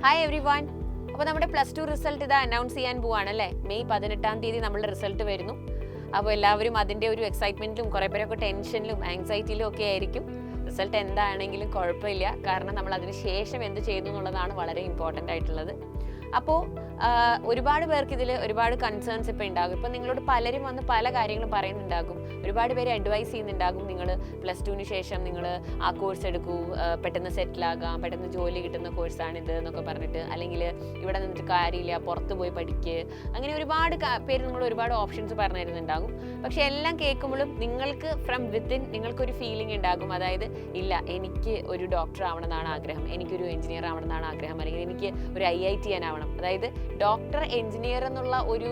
Hi every one. അപ്പോൾ നമ്മുടെ +2 result ഇതാ അനൗൺസ് ചെയ്യാൻ പോവാണല്ലേ. മെയ് 18-ാം തീയതി നമ്മളുടെ റിസൾട്ട് വരുന്നു. അപ്പോൾ എല്ലാവരും അതിൻ്റെ ഒരു എക്സൈറ്റ്മെൻറ്റിലും കുറേ പേരൊക്കെ ടെൻഷനിലും ആങ്സൈറ്റിയിലും ഒക്കെ ആയിരിക്കും. റിസൾട്ട് എന്താണെങ്കിലും കുഴപ്പമില്ല, കാരണം നമ്മൾ അതിന് ശേഷം എന്ത് ചെയ്യുന്നു എന്നുള്ളതാണ് വളരെ ഇമ്പോർട്ടൻ്റ് ആയിട്ടുള്ളത്. അപ്പോൾ ഒരുപാട് പേർക്ക് ഇതിൽ ഒരുപാട് കൺസേൺസ് ഇപ്പോൾ ഉണ്ടാകും. ഇപ്പോൾ നിങ്ങളോട് പലരും വന്ന് പല കാര്യങ്ങളും പറയുന്നുണ്ടാകും. ഒരുപാട് പേര് അഡ്വൈസ് ചെയ്യുന്നുണ്ടാകും, നിങ്ങൾ +2-ന് ശേഷം നിങ്ങൾ ആ കോഴ്സ് എടുക്കൂ, പെട്ടെന്ന് സെറ്റിലാകാം, പെട്ടെന്ന് ജോലി കിട്ടുന്ന കോഴ്സാണിത് എന്നൊക്കെ പറഞ്ഞിട്ട്, അല്ലെങ്കിൽ ഇവിടെ നിന്നിട്ട് കാര്യമില്ല, പുറത്ത് പോയി പഠിക്കുക, അങ്ങനെ ഒരുപാട് പേര് നിങ്ങൾ ഒരുപാട് ഓപ്ഷൻസ് പറഞ്ഞു തരുന്നുണ്ടാകും. പക്ഷെ എല്ലാം കേൾക്കുമ്പോഴും നിങ്ങൾക്ക് ഫ്രം വിത്തിൻ നിങ്ങൾക്കൊരു ഫീലിംഗ് ഉണ്ടാകും. അതായത് ഇല്ല, എനിക്ക് ഒരു ഡോക്ടർ ആവണമെന്നാണ് ആഗ്രഹം, എനിക്കൊരു എഞ്ചിനീയർ ആവണമെന്നാണ് ആഗ്രഹം, അല്ലെങ്കിൽ എനിക്ക് ഒരു IIT ആവണം. അതായത് ഡോക്ടർ, എഞ്ചിനീയർ എന്നുള്ള ഒരു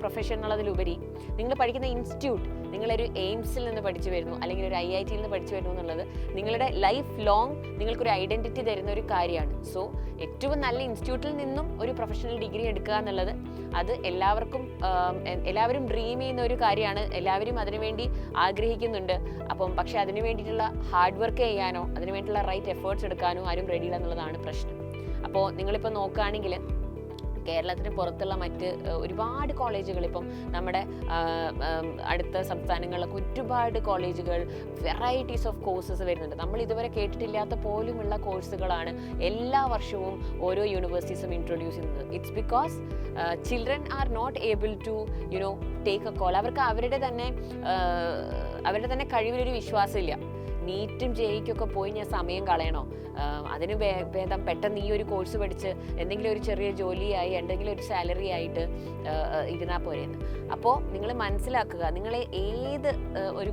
പ്രൊഫഷൻ എന്നുള്ളതിലുപരി നിങ്ങൾ പഠിക്കുന്ന ഇൻസ്റ്റിറ്റ്യൂട്ട്, നിങ്ങളൊരു എയിംസിൽ നിന്ന് പഠിച്ചു വരുന്നു അല്ലെങ്കിൽ ഒരു IIT-യിൽ നിന്ന് പഠിച്ചു വരുന്നു എന്നുള്ളത് നിങ്ങളുടെ ലൈഫ് ലോങ് നിങ്ങൾക്കൊരു ഐഡൻറ്റിറ്റി തരുന്ന ഒരു കാര്യമാണ്. സോ ഏറ്റവും നല്ല ഇൻസ്റ്റിറ്റ്യൂട്ടിൽ നിന്നും ഒരു പ്രൊഫഷണൽ ഡിഗ്രി എടുക്കുക എന്നുള്ളത് അത് എല്ലാവരും ഡ്രീം ചെയ്യുന്ന ഒരു കാര്യമാണ്. എല്ലാവരും അതിനുവേണ്ടി ആഗ്രഹിക്കുന്നുണ്ട്. പക്ഷെ അതിനു വേണ്ടിയിട്ടുള്ള ഹാർഡ് വർക്ക് ചെയ്യാനോ അതിനു വേണ്ടിയിട്ടുള്ള റൈറ്റ് എഫേർട്സ് എടുക്കാനോ ആരും റെഡിയില്ല എന്നുള്ളതാണ് പ്രശ്നം. അപ്പോൾ നിങ്ങളിപ്പോൾ നോക്കുകയാണെങ്കിൽ കേരളത്തിന് പുറത്തുള്ള മറ്റ് ഒരുപാട് കോളേജുകൾ, ഇപ്പം നമ്മുടെ അടുത്ത സംസ്ഥാനങ്ങളിലൊക്കെ ഒരുപാട് കോളേജുകൾ, വെറൈറ്റീസ് ഓഫ് കോഴ്സസ് വരുന്നുണ്ട്. നമ്മൾ ഇതുവരെ കേട്ടിട്ടില്ലാത്ത പോലുമുള്ള കോഴ്സുകളാണ് എല്ലാ വർഷവും ഓരോ യൂണിവേഴ്സിറ്റീസും ഇൻട്രൊഡ്യൂസ് ചെയ്യുന്നത്. It's because children are not able to take a call. അവർക്ക് അവരുടെ തന്നെ കഴിവിലൊരു വിശ്വാസമില്ല. നീറ്റും ജെയ്ക്കൊക്കെ പോയി ഞാൻ സമയം കളയണോ, അതിന് ഭേദം പെട്ടെന്ന് ഈ ഒരു കോഴ്സ് പഠിച്ച് എന്തെങ്കിലും ഒരു ചെറിയ ജോലിയായി എന്തെങ്കിലും ഒരു സാലറി ആയിട്ട് ഇരുന്നാൽ പോരെയെന്ന്. അപ്പോൾ നിങ്ങൾ മനസ്സിലാക്കുക, നിങ്ങൾ ഏത്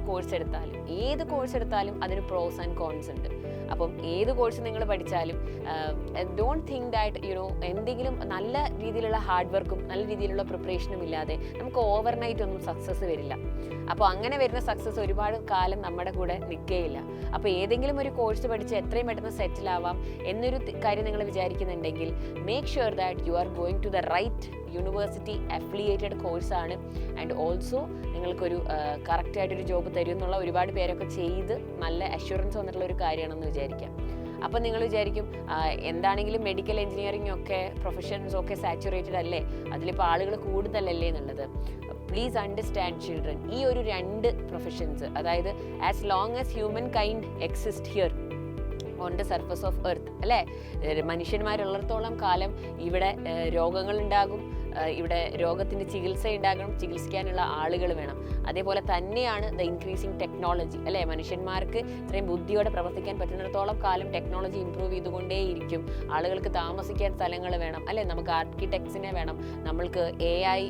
കോഴ്സ് എടുത്താലും അതിന് പ്രോസ് ആൻഡ് കോൺസ് ഉണ്ട്. അപ്പം ഏത് കോഴ്സ് നിങ്ങൾ പഠിച്ചാലും ഡോണ്ട് തിങ്ക് ദാറ്റ് എന്തെങ്കിലും നല്ല രീതിയിലുള്ള ഹാർഡ് വർക്കും നല്ല രീതിയിലുള്ള പ്രിപ്പറേഷനും ഇല്ലാതെ നമുക്ക് ഓവർനൈറ്റ് ഒന്നും സക്സസ് വരില്ല. അപ്പോൾ അങ്ങനെ വരുന്ന സക്സസ് ഒരുപാട് കാലം നമ്മുടെ കൂടെ നിൽക്കുകയില്ല. അപ്പോൾ ഏതെങ്കിലും ഒരു കോഴ്സ് പഠിച്ച് എത്രയും പെട്ടെന്ന് സെറ്റിൽ ആവാം എന്നൊരു കാര്യം നിങ്ങൾ വിചാരിക്കുന്നുണ്ടെങ്കിൽ make sure that you are going to the right university affiliated കോഴ്സാണ്. ആൻഡ് ഓൾസോ നിങ്ങൾക്കൊരു കറക്റ്റായിട്ടൊരു ജോബ് തരും എന്നുള്ള ഒരുപാട് പേരൊക്കെ ചെയ്ത് നല്ല അഷ്വറൻസ് വന്നിട്ടുള്ള ഒരു കാര്യമാണെന്ന് വിചാരിക്കാം. അപ്പം നിങ്ങൾ വിചാരിക്കും, എന്താണെങ്കിലും മെഡിക്കൽ എഞ്ചിനീയറിംഗ് ഒക്കെ പ്രൊഫഷൻസ് ഒക്കെ സാച്ചുറേറ്റഡ് അല്ലേ, അതിലിപ്പോൾ ആളുകൾ കൂടുതലല്ലേ എന്നുള്ളത്. പ്ലീസ് അണ്ടർസ്റ്റാൻഡ് ചിൽഡ്രൻ, ഈ ഒരു 2 പ്രൊഫഷൻസ്, അതായത് as long as human kind exist here on the surface of earth അല്ലേ, മനുഷ്യന്മാരുള്ളിടത്തോളം കാലം ഇവിടെ രോഗങ്ങൾ ഉണ്ടാകും, ഇവിടെ രോഗത്തിൻ്റെ ചികിത്സ ഉണ്ടാകണം, ചികിത്സിക്കാനുള്ള ആളുകൾ വേണം. അതേപോലെ തന്നെയാണ് ദ ഇൻക്രീസിങ് ടെക്നോളജി അല്ലേ. മനുഷ്യന്മാർക്ക് ഇത്രയും ബുദ്ധിയോടെ പ്രവർത്തിക്കാൻ പറ്റുന്നിടത്തോളം കാലം ടെക്നോളജി ഇമ്പ്രൂവ് ചെയ്തുകൊണ്ടേയിരിക്കും. ആളുകൾക്ക് താമസിക്കാൻ സ്ഥലങ്ങൾ വേണം അല്ലേ, നമുക്ക് ആർക്കിടെക്ട്സിനെ വേണം, നമ്മൾക്ക് AI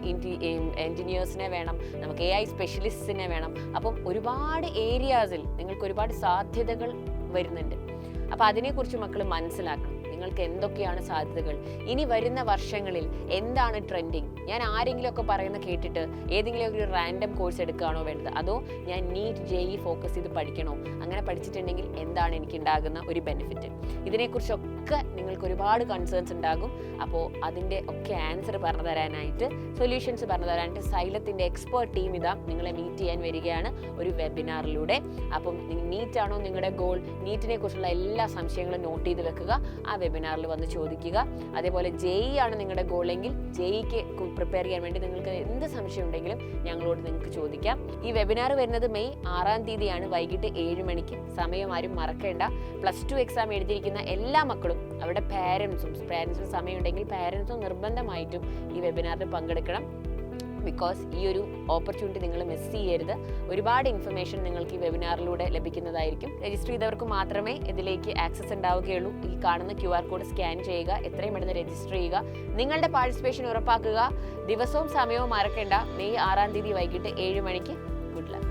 എൻജിനീയേഴ്സിനെ വേണം, നമുക്ക് AI സ്പെഷ്യലിസ്റ്റിനെ വേണം. അപ്പം ഒരുപാട് ഏരിയാസിൽ നിങ്ങൾക്ക് ഒരുപാട് സാധ്യതകൾ വരുന്നുണ്ട്. അപ്പോൾ അതിനെക്കുറിച്ച് മക്കൾ മനസ്സിലാക്കണം. നിങ്ങൾക്ക് എന്തൊക്കെയാണ് സാധ്യതകൾ, ഇനി വരുന്ന വർഷങ്ങളിൽ എന്താണ് ട്രെൻഡിങ്. ഞാൻ ആരെങ്കിലുമൊക്കെ പറയുന്ന കേട്ടിട്ട് ഏതെങ്കിലും ഒരു റാൻഡം കോഴ്സ് എടുക്കുകയാണോ വേണ്ടത്, അതോ ഞാൻ നീറ്റ് JEE ഫോക്കസ് ചെയ്ത് പഠിക്കണോ? അങ്ങനെ പഠിച്ചിട്ടുണ്ടെങ്കിൽ എന്താണ് എനിക്ക് ഉണ്ടാകുന്ന ഒരു ബെനിഫിറ്റ്? ഇതിനെക്കുറിച്ചൊക്കെ നിങ്ങൾക്ക് ഒരുപാട് കൺസേൺസ് ഉണ്ടാകും. അപ്പോൾ അതിൻ്റെ ഒക്കെ ആൻസർ പറഞ്ഞു തരാനായിട്ട്, സൊല്യൂഷൻസ് പറഞ്ഞു തരാനായിട്ട് സൈലത്തിൻ്റെ എക്സ്പേർട്ട് ടീം ഇതാ നിങ്ങളെ മീറ്റ് ചെയ്യാൻ വരികയാണ് ഒരു വെബിനാറിലൂടെ. അപ്പം നീറ്റാണോ നിങ്ങളുടെ ഗോൾ, നീറ്റിനെ കുറിച്ചുള്ള എല്ലാ സംശയങ്ങളും നോട്ട് ചെയ്ത് വെക്കുക, ആ വെബിനാറിൽ വന്ന് ചോദിക്കുക. അതേപോലെ JEE ആണ് നിങ്ങളുടെ ഗോളെങ്കിൽ JEEക്ക് പ്രിപ്പയർ ചെയ്യാൻ വേണ്ടി നിങ്ങൾക്ക് എന്ത് സംശയം ഉണ്ടെങ്കിലും ഞങ്ങളോട് നിങ്ങൾക്ക് ചോദിക്കാം. ഈ വെബിനാർ വരുന്നത് മെയ് 6-ാം തീയതിയാണ്, വൈകിട്ട് 7 മണിക്ക്. സമയം ആരും മറക്കേണ്ട. +2 എക്സാം എഴുതിയിരിക്കുന്ന എല്ലാ മക്കളും അവരുടെ പാരൻസിന് സമയമുണ്ടെങ്കിൽ പാരൻസും നിർബന്ധമായിട്ടും ഈ വെബിനാറിൽ പങ്കെടുക്കണം. ബിക്കോസ് ഈ ഒരു ഓപ്പർച്യൂണിറ്റി നിങ്ങൾ മിസ് ചെയ്യരുത്. ഒരുപാട് ഇൻഫർമേഷൻ നിങ്ങൾക്ക് ഈ വെബിനാറിലൂടെ ലഭിക്കുന്നതായിരിക്കും. രജിസ്റ്റർ ചെയ്തവർക്ക് മാത്രമേ ഇതിലേക്ക് ആക്സസ് ഉണ്ടാവുകയുള്ളൂ. ഈ കാണുന്ന QR കോഡ് സ്കാൻ ചെയ്യുക, എത്രയും പെട്ടെന്ന് രജിസ്റ്റർ ചെയ്യുക, നിങ്ങളുടെ പാർട്ടിസിപ്പേഷൻ ഉറപ്പാക്കുക. ദിവസവും സമയവും മറക്കേണ്ട. മെയ് 6-ാം തീയതി വൈകിട്ട് 7 മണിക്ക്. Good luck.